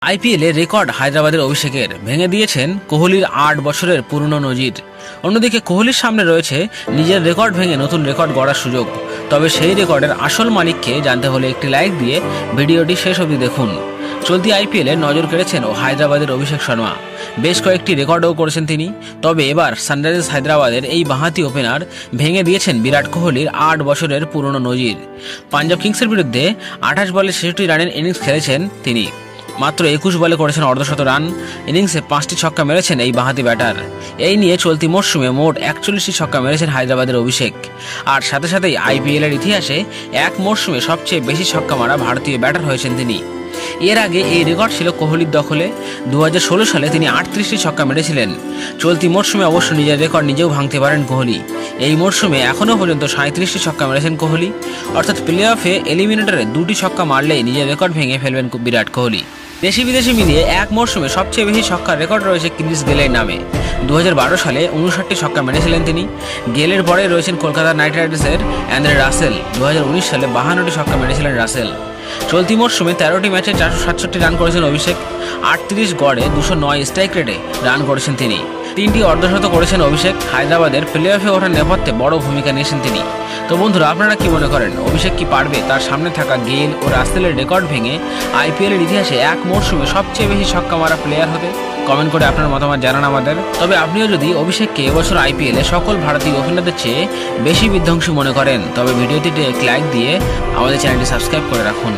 আইপিএলে রেকর্ড হায়দ্রাবাদের অভিষেকের ভেঙে দিয়েছেন কোহলির ৮ বছরের পুরনো নজির। অন্যদিকে কোহলির সামনে রয়েছে নিজের রেকর্ড ভেঙে নতুন রেকর্ড গড়ার সুযোগ। তবে সেই রেকর্ডের আসল মালিককে জানতে হলে একটি লাইক দিয়ে ভিডিওটি শেষ অবধি দেখুন। চলতি আইপিএলে নজর কেড়েছেন হায়দ্রাবাদের অভিষেক শর্মা, বেশ কয়েকটি রেকর্ডও করেছেন তিনি। তবে এবার সানরাইজার্স হায়দ্রাবাদের এই বাঁহাতি ওপেনার ভেঙে দিয়েছেন বিরাট কোহলির ৮ বছরের পুরনো নজির। পাঞ্জাব কিংসের বিরুদ্ধে ২৮ বলে ৬৬ রানের ইনিংস খেলেছেন তিনি। মাত্র ২১ বলে করেছেন অর্ধশত রান। ইনিংসে ৫টি ছক্কা মেরেছেন এই বাঁহাতি ব্যাটার। এই নিয়ে চলতি মরশুমে মোট ৪১টি ছক্কা মেরেছেন হায়দ্রাবাদের অভিষেক। আর সাথে সাথেই আইপিএলের ইতিহাসে এক মরশুমে সবচেয়ে বেশি ছক্কা মারা ভারতীয় ব্যাটার হয়েছেন তিনি। এর আগে এই রেকর্ড ছিল কোহলির দখলে। ২০১৬ সালে তিনি ৩৮টি ছক্কা মেরেছিলেন। চলতি মরশুমে অবশ্য নিজের রেকর্ড নিজেও ভাঙতে পারেন কোহলি। এই মরশুমে এখনও পর্যন্ত ৩৭টি ছক্কা মেরেছেন কোহলি, অর্থাৎ প্লে অফে এলিমিনেটরে ২টি ছক্কা মারলেই নিজের রেকর্ড ভেঙে ফেলবেন বিরাট কোহলি। দেশি বিদেশি মিলিয়ে এক মরশুমে সবচেয়ে বেশি ছক্কার রেকর্ড রয়েছে ক্রিস গেলের নামে। ২০১২ সালে ৫৯টি ছক্কা মেরেছিলেন তিনি। গেলের পরে রয়েছেন কলকাতা নাইট রাইডার্সের অ্যান্দ্রে রাসেল। ২০১৯ সালে ৫২টি ছক্কা মেরেছিলেন রাসেল। চলতি মরশুমে ১৩টি ম্যাচে ৪৬৭ রান করেছেন অভিষেক। ৩৮ গড়ে ২০৯ স্ট্রাইক রেটে রান করেছেন তিনি। ৩টি অর্ধশত করেছেন অভিষেক। হায়দ্রাবাদের প্লে অফে ওঠার নেপথ্যে বড় ভূমিকা নিয়েছেন তিনি। তো বন্ধুরা, আপনারা কি মনে করেন অভিষেক কি পারবে তার সামনে থাকা গেল ও রাসেলের রেকর্ড ভেঙে আইপিএলের ইতিহাসে এক মরশুমে সবচেয়ে বেশি ছক্কা মারা প্লেয়ার হতে? কমেন্ট করে আপনার মতামত জানান আমাদের। তবে আপনিও যদি অভিষেককে এবছর আইপিএলে সকল ভারতীয় ওপেনারদের চেয়ে বেশি বিধ্বংসী মনে করেন, তবে ভিডিওটিতে এক লাইক দিয়ে আমাদের চ্যানেলটি সাবস্ক্রাইব করে রাখুন।